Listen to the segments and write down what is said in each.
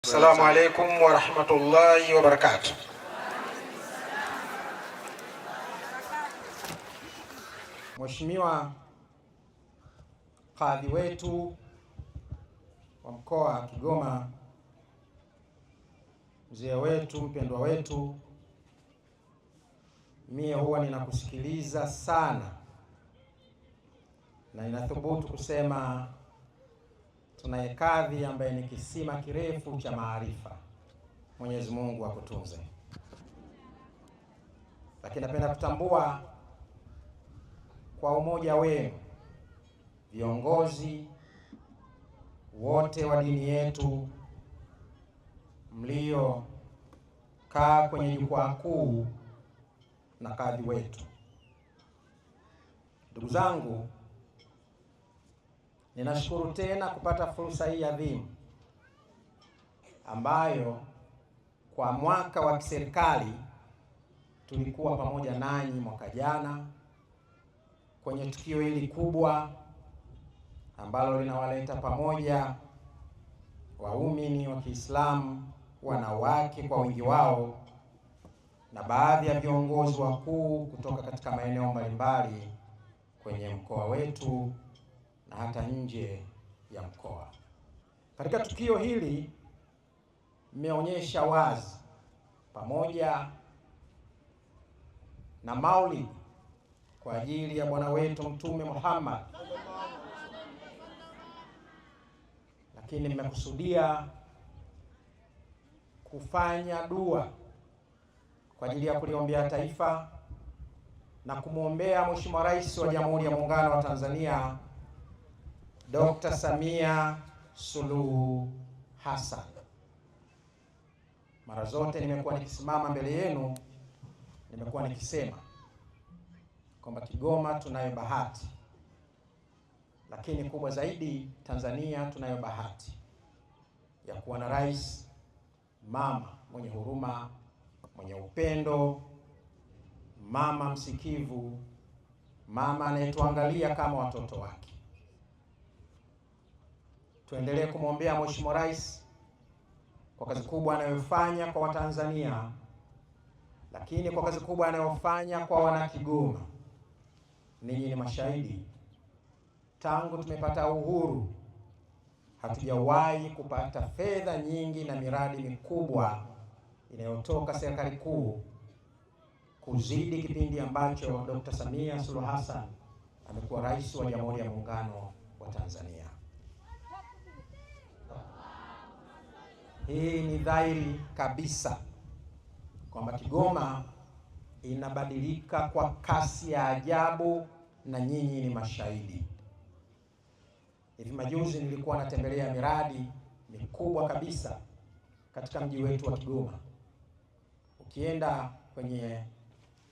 Assalamu alaikum wa rahmatullahi wa barakatuh. Mheshimiwa Kadhi wetu wa mkoa wa Kigoma, mzee wetu, mpendwa wetu, mie huwa ninakusikiliza sana na ninathubutu kusema tunaye kadhi ambaye ni kisima kirefu cha maarifa. Mwenyezi Mungu akutunze. Lakini napenda kutambua kwa umoja wenu viongozi wote wa dini yetu mliokaa kwenye jukwaa kuu na kadhi wetu. Ndugu zangu, ninashukuru tena kupata fursa hii adhimu ambayo kwa mwaka wa kiserikali tulikuwa pamoja nanyi mwaka jana kwenye tukio hili kubwa ambalo linawaleta pamoja waumini wa Kiislamu, wanawake kwa wingi wao, na baadhi ya viongozi wakuu kutoka katika maeneo mbalimbali kwenye mkoa wetu na hata nje ya mkoa. Katika tukio hili mmeonyesha wazi, pamoja na maulid kwa ajili ya bwana wetu Mtume Muhammad, lakini mmekusudia kufanya dua kwa ajili ya kuliombea taifa na kumwombea Mheshimiwa Rais wa Jamhuri ya Muungano wa Tanzania Dr. Samia Suluhu Hassan. Mara zote nimekuwa nikisimama mbele yenu, nimekuwa nikisema kwamba Kigoma tunayo bahati, lakini kubwa zaidi Tanzania tunayo bahati ya kuwa na rais mama mwenye huruma, mwenye upendo, mama msikivu, mama anayetuangalia kama watoto wake. Tuendelee kumwombea Mheshimiwa Rais kwa kazi kubwa anayofanya kwa Watanzania, lakini kwa kazi kubwa anayofanya kwa wana Kigoma. Ninyi ni mashahidi, tangu tumepata uhuru hatujawahi kupata fedha nyingi na miradi mikubwa inayotoka serikali kuu kuzidi kipindi ambacho Dr. Samia Suluhu Hassan amekuwa rais wa Jamhuri ya Muungano wa Tanzania. Hii ni dhahiri kabisa kwamba Kigoma inabadilika kwa kasi ya ajabu na nyinyi ni mashahidi. Hivi majuzi nilikuwa natembelea miradi mikubwa kabisa katika mji wetu wa Kigoma. Ukienda kwenye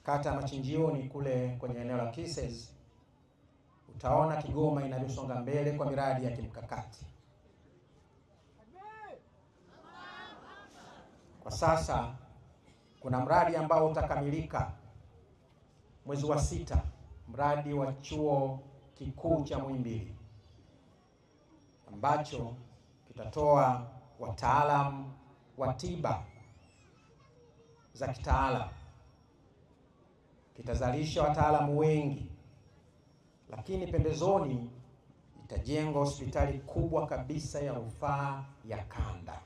kata Machinjioni kule kwenye eneo la Kisses, utaona Kigoma inavyosonga mbele kwa miradi ya kimkakati. Kwa sasa kuna mradi ambao utakamilika mwezi wa 6, mradi wa chuo kikuu cha Muhimbili ambacho kitatoa wataalamu wa tiba za kitaalamu, kitazalisha wataalamu wengi, lakini pembezoni itajengwa hospitali kubwa kabisa ya rufaa ya kanda.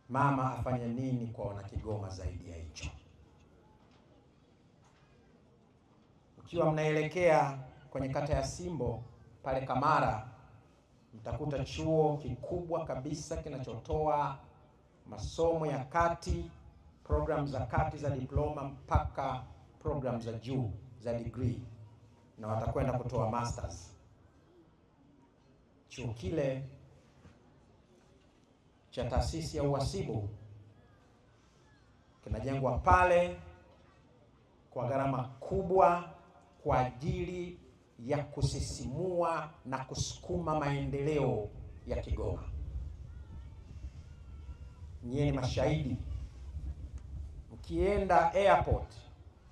Mama afanye nini kwa wana Kigoma zaidi ya hicho? Ukiwa mnaelekea kwenye kata ya Simbo pale Kamara, mtakuta chuo kikubwa kabisa kinachotoa masomo ya kati, program za kati za diploma mpaka program za juu za degree, na watakwenda kutoa masters. Chuo kile cha taasisi ya uhasibu kinajengwa pale kwa gharama kubwa kwa ajili ya kusisimua na kusukuma maendeleo ya Kigoma. Nyinyi ni mashahidi, mkienda airport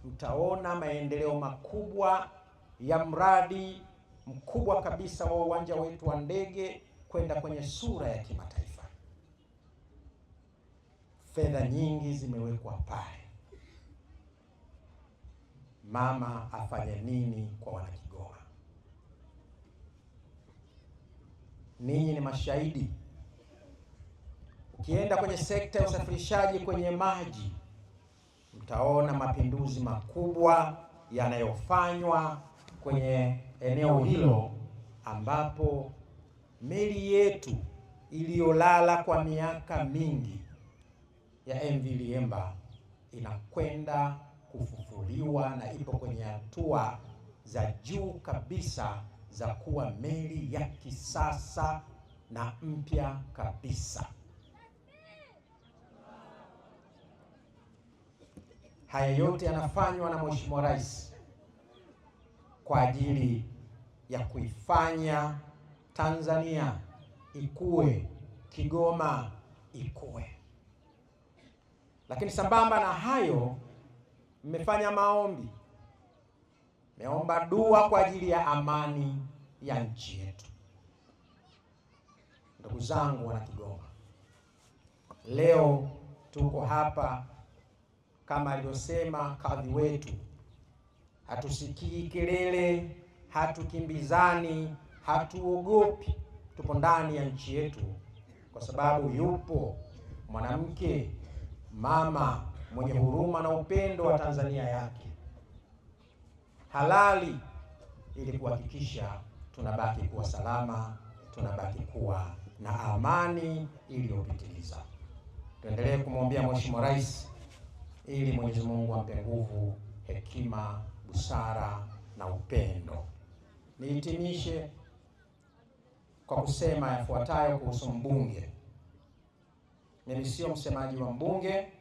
mtaona maendeleo makubwa ya mradi mkubwa kabisa wa uwanja wetu wa ndege kwenda kwenye sura ya kimataifa. Fedha nyingi zimewekwa pale. Mama afanye nini kwa Wanakigoma? Ninyi ni mashahidi. Ukienda kwenye sekta ya usafirishaji kwenye maji, mtaona mapinduzi makubwa yanayofanywa kwenye eneo hilo, ambapo meli yetu iliyolala kwa miaka mingi ya MV Liemba inakwenda kufufuliwa na ipo kwenye hatua za juu kabisa za kuwa meli ya kisasa na mpya kabisa. Haya yote yanafanywa na Mheshimiwa Rais kwa ajili ya kuifanya Tanzania ikue, Kigoma ikue. Lakini sambamba na hayo, mmefanya maombi, mmeomba dua kwa ajili ya amani ya nchi yetu. Ndugu zangu Wanakigoma, leo tuko hapa kama alivyosema kadhi wetu, hatusikii kelele, hatukimbizani, hatuogopi. Tupo ndani ya nchi yetu kwa sababu yupo mwanamke, mama mwenye huruma na upendo wa Tanzania yake, halali, ili kuhakikisha tunabaki kuwa salama, tunabaki kuwa na amani iliyopitiliza. Tuendelee kumwombea Mheshimiwa Rais ili Mwenyezi Mungu ampe nguvu, hekima, busara na upendo. Nihitimishe kwa kusema yafuatayo kuhusu mbunge. Mimi sio msemaji wa mbunge,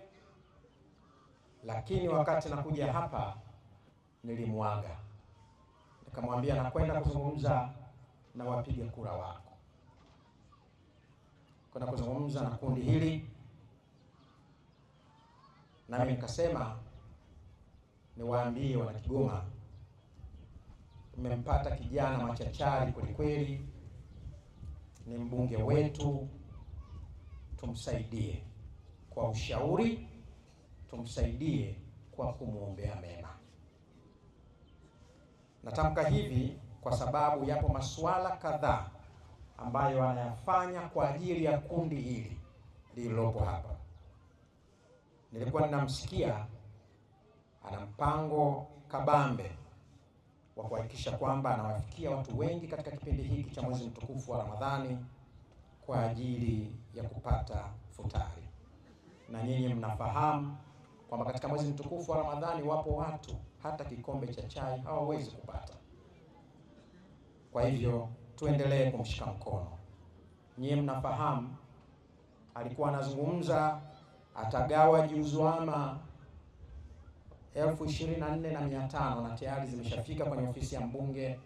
lakini wakati nakuja hapa nilimwaga, nikamwambia nakwenda kuzungumza na wapiga kura wako, kwenda kuzungumza na kundi hili. Nami nikasema niwaambie Wanakigoma, tumempata kijana machachari kwelikweli, ni mbunge wetu, tumsaidie kwa ushauri, tumsaidie kwa kumwombea mema. Natamka hivi kwa sababu yapo masuala kadhaa ambayo anayafanya kwa ajili ya kundi hili lililopo hapa. Nilikuwa ninamsikia ana mpango kabambe wa kuhakikisha kwamba anawafikia watu wengi katika kipindi hiki cha mwezi mtukufu wa Ramadhani kwa ajili ya kupata futari. Na nyinyi mnafahamu kwamba katika mwezi mtukufu wa Ramadhani wapo watu hata kikombe cha chai hawawezi kupata. Kwa hivyo tuendelee kumshika mkono. Nyinyi mnafahamu alikuwa anazungumza atagawa juzwama 24,500 na tayari zimeshafika kwenye ofisi ya mbunge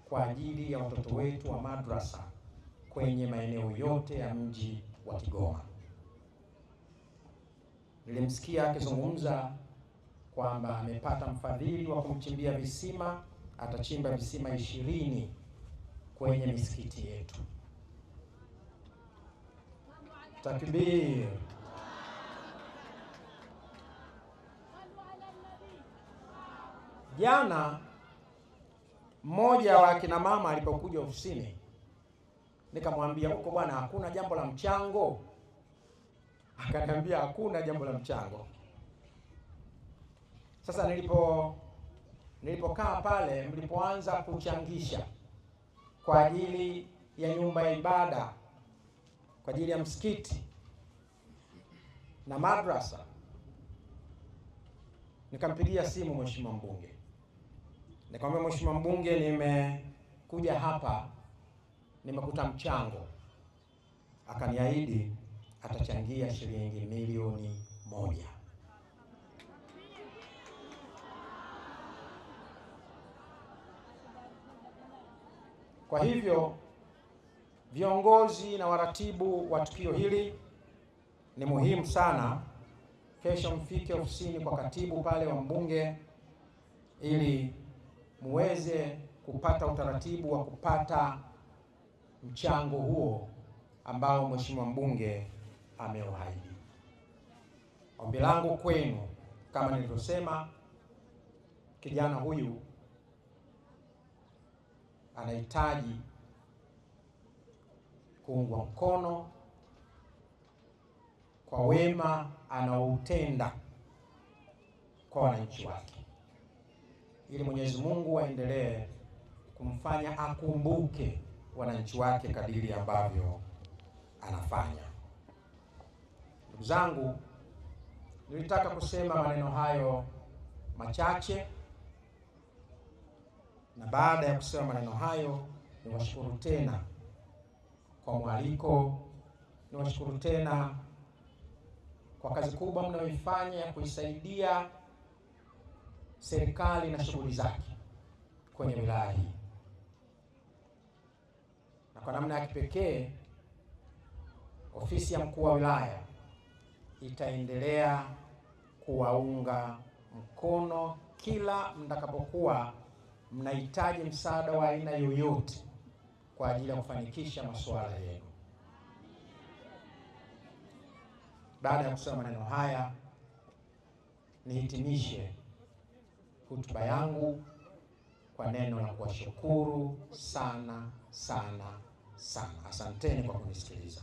kwa ajili ya watoto wetu wa madrasa kwenye maeneo yote ya mji wa Kigoma. Nilimsikia akizungumza kwamba amepata mfadhili wa kumchimbia visima, atachimba visima 20 kwenye misikiti yetu. Takbir! Jana mmoja wa kina mama alipokuja ofisini, nikamwambia huko bwana, hakuna jambo la mchango? Akaniambia hakuna jambo la mchango. Sasa nilipokaa pale, mlipoanza kuchangisha kwa ajili ya nyumba ya ibada, kwa ajili ya msikiti na madrasa, nikampigia simu mheshimiwa mbunge, nikamwambia mheshimiwa mbunge, nimekuja hapa nimekuta mchango. Akaniahidi atachangia shilingi milioni 1. Kwa hivyo viongozi na waratibu wa tukio hili, ni muhimu sana kesho mfike ofisini kwa katibu pale wa mbunge ili muweze kupata utaratibu wa kupata mchango huo ambao Mheshimiwa mbunge ameuahidi. Ombi langu kwenu, kama nilivyosema, kijana huyu anahitaji kuungwa mkono kwa wema anaoutenda kwa wananchi wake, ili Mwenyezi Mungu aendelee kumfanya akumbuke wananchi wake kadiri ambavyo anafanya. Ndugu zangu, nilitaka kusema maneno hayo machache, na baada ya kusema maneno hayo, niwashukuru tena kwa mwaliko, niwashukuru tena kwa kazi kubwa mnayoifanya ya kuisaidia serikali na shughuli zake kwenye wilaya hii, na kwa namna ya kipekee ofisi ya mkuu wa wilaya itaendelea kuwaunga mkono kila mtakapokuwa mnahitaji msaada wa aina yoyote kwa ajili ya kufanikisha masuala yenu. Baada ya kusema maneno haya, nihitimishe hotuba yangu kwa neno la kuwashukuru sana sana sana. Asanteni kwa kunisikiliza.